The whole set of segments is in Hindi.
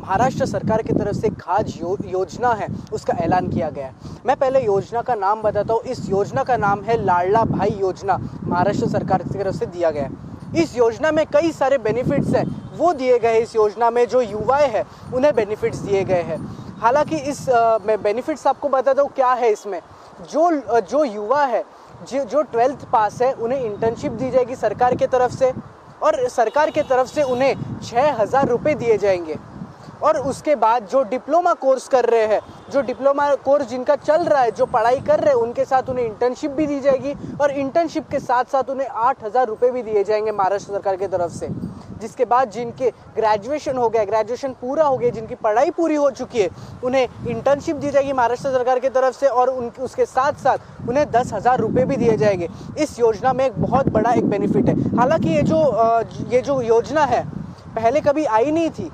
महाराष्ट्र सरकार की तरफ से खाद योजना है उसका ऐलान किया गया है। मैं पहले योजना का नाम बताता हूँ। इस योजना का नाम है लाडला भाई योजना, महाराष्ट्र सरकार की तरफ से दिया गया है। इस योजना में कई सारे बेनिफिट्स हैं वो दिए गए हैं। इस योजना में जो युवाएं हैं उन्हें बेनिफिट्स दिए गए हैं। हालांकि इस मैं बेनिफिट्स आपको बताता हूँ क्या है इसमें। जो युवा है जो 12th पास है उन्हें इंटर्नशिप दी जाएगी सरकार की तरफ से, और सरकार की तरफ से उन्हें 6,000 रुपये दिए जाएंगे। और उसके बाद जो डिप्लोमा कोर्स कर रहे हैं, जो डिप्लोमा कोर्स जिनका चल रहा है, जो पढ़ाई कर रहे हैं, उनके साथ उन्हें इंटर्नशिप भी दी जाएगी, और इंटर्नशिप के साथ साथ उन्हें 8,000 रुपये भी दिए जाएंगे महाराष्ट्र सरकार की तरफ से। जिसके बाद जिनके ग्रेजुएशन हो गया, ग्रेजुएशन पूरा हो गया, जिनकी पढ़ाई पूरी हो चुकी है, उन्हें इंटर्नशिप दी जाएगी महाराष्ट्र सरकार की तरफ से, और उसके साथ साथ उन्हें 10,000 रुपये भी दिए जाएंगे। इस योजना में एक बहुत बड़ा एक बेनिफिट है। हालांकि ये जो योजना है पहले कभी आई नहीं थी।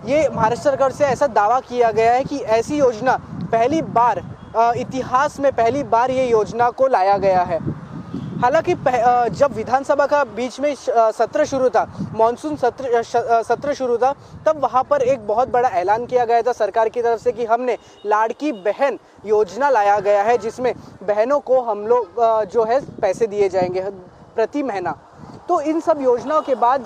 ये महाराष्ट्र सरकार से ऐसा दावा किया गया है कि ऐसी योजना पहली बार इतिहास में पहली बार ये योजना को लाया गया है। हालांकि जब विधानसभा का बीच में सत्र शुरू था, मानसून सत्र शुरू था, तब वहाँ पर एक बहुत बड़ा ऐलान किया गया था सरकार की तरफ से कि हमने लाड़की बहन योजना लाया गया है, जिसमें बहनों को हम लोग जो है पैसे दिए जाएंगे प्रति महीना। तो इन सब योजनाओं के बाद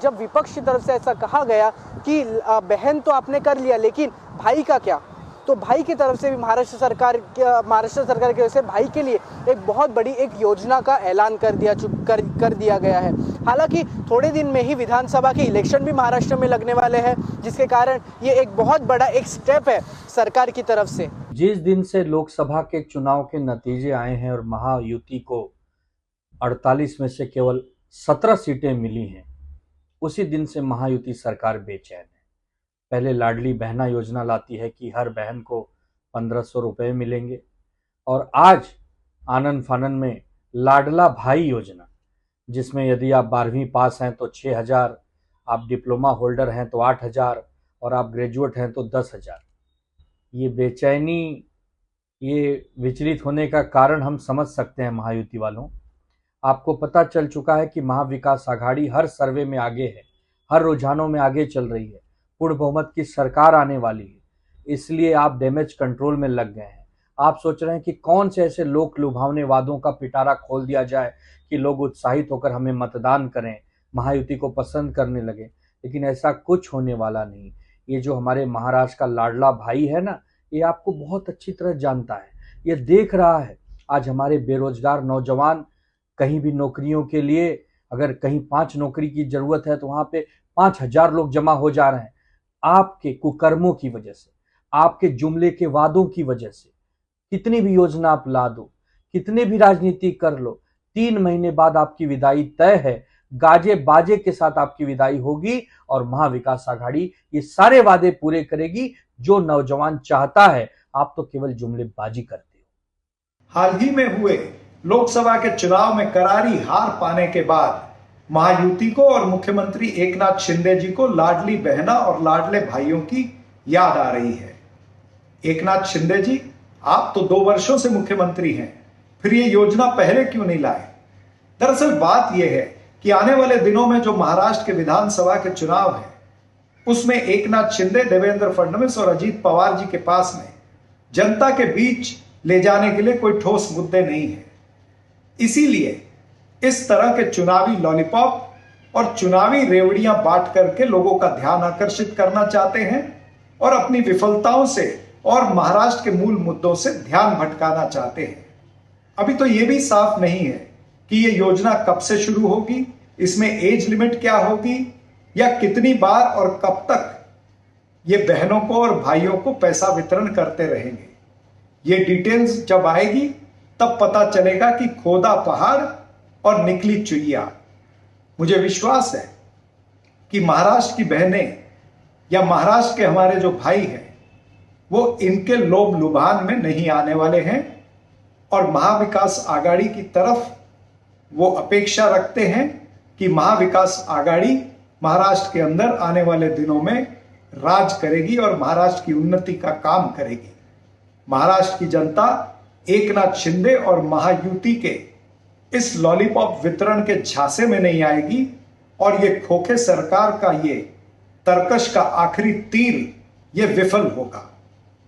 जब विपक्ष की तरफ से ऐसा कहा गया कि बहन तो आपने कर लिया, लेकिन भाई का क्या, तो भाई की तरफ से भी महाराष्ट्र सरकार की ओर से भाई के लिए एक बहुत बड़ी एक योजना का ऐलान कर दिया गया है। हालांकि थोड़े दिन में ही विधानसभा के इलेक्शन भी महाराष्ट्र में लगने वाले हैं, जिसके कारण ये एक बहुत बड़ा एक स्टेप है सरकार की तरफ से। जिस दिन से लोकसभा के चुनाव के नतीजे आए हैं और महायुति को 48 में से केवल 17 सीटें मिली हैं, उसी दिन से महायुति सरकार बेचैन है। पहले लाडली बहना योजना लाती है कि हर बहन को 1,500 रुपये मिलेंगे, और आज आनन फानन में लाडला भाई योजना, जिसमें यदि आप 12वीं पास हैं तो 6,000, आप डिप्लोमा होल्डर हैं तो 8,000, और आप ग्रेजुएट हैं तो 10,000। ये बेचैनी, ये विचलित होने का कारण हम समझ सकते हैं। महायुति वालों, आपको पता चल चुका है कि महाविकास आघाड़ी हर सर्वे में आगे है, हर रुझानों में आगे चल रही है, पूर्ण बहुमत की सरकार आने वाली है, इसलिए आप डैमेज कंट्रोल में लग गए हैं। आप सोच रहे हैं कि कौन से ऐसे लोक लुभावने वादों का पिटारा खोल दिया जाए कि लोग उत्साहित होकर हमें मतदान करें, महायुति को पसंद करने लगे, लेकिन ऐसा कुछ होने वाला नहीं। ये जो हमारे महाराष्ट्र का लाडला भाई है ना, ये आपको बहुत अच्छी तरह जानता है, ये देख रहा है। आज हमारे बेरोजगार नौजवान कहीं भी नौकरियों के लिए, अगर कहीं 5 नौकरी की जरूरत है तो वहां पे 5,000 लोग जमा हो जा रहे हैं। आपके कुकर्मों की वजह से, आपके जुमले के वादों की वजह से, कितनी भी योजना आप ला दो, कितने भी राजनीति कर लो, 3 महीने बाद आपकी विदाई तय है। गाजे बाजे के साथ आपकी विदाई होगी, और महाविकास आघाड़ी ये सारे वादे पूरे करेगी जो नौजवान चाहता है। आप तो केवल जुमलेबाजी करते हो। हाल ही में हुए लोकसभा के चुनाव में करारी हार पाने के बाद महायुति को और मुख्यमंत्री एकनाथ शिंदे जी को लाडली बहना और लाडले भाइयों की याद आ रही है। एकनाथ शिंदे जी, आप तो 2 वर्षों से मुख्यमंत्री हैं, फिर ये योजना पहले क्यों नहीं लाए? दरअसल बात यह है कि आने वाले दिनों में जो महाराष्ट्र के विधानसभा के चुनाव है, उसमें एकनाथ शिंदे, देवेंद्र फडणवीस और अजीत पवार जी के पास में जनता के बीच ले जाने के लिए कोई ठोस मुद्दे नहीं है। इसीलिए इस तरह के चुनावी लॉलीपॉप और चुनावी रेवड़ियां बांट करके लोगों का ध्यान आकर्षित करना चाहते हैं, और अपनी विफलताओं से और महाराष्ट्र के मूल मुद्दों से ध्यान भटकाना चाहते हैं। अभी तो यह भी साफ नहीं है कि यह योजना कब से शुरू होगी, इसमें एज लिमिट क्या होगी, या कितनी बार और कब तक ये बहनों को और भाइयों को पैसा वितरण करते रहेंगे। ये डिटेल्स जब आएगी तब पता चलेगा कि खोदा पहाड़ और निकली चुईया। मुझे विश्वास है कि महाराष्ट्र की बहनें या महाराष्ट्र के हमारे जो भाई हैं, वो इनके लोभ लुभान में नहीं आने वाले हैं, और महाविकास आघाड़ी की तरफ वो अपेक्षा रखते हैं कि महाविकास आघाड़ी महाराष्ट्र के अंदर आने वाले दिनों में राज करेगी और महाराष्ट्र की उन्नति का काम करेगी। महाराष्ट्र की जनता एकनाथ शिंदे और महायुति के इस लॉलीपॉप वितरण के झांसे में नहीं आएगी, और ये खोखे सरकार का ये तरकश का आखिरी तीर ये विफल होगा।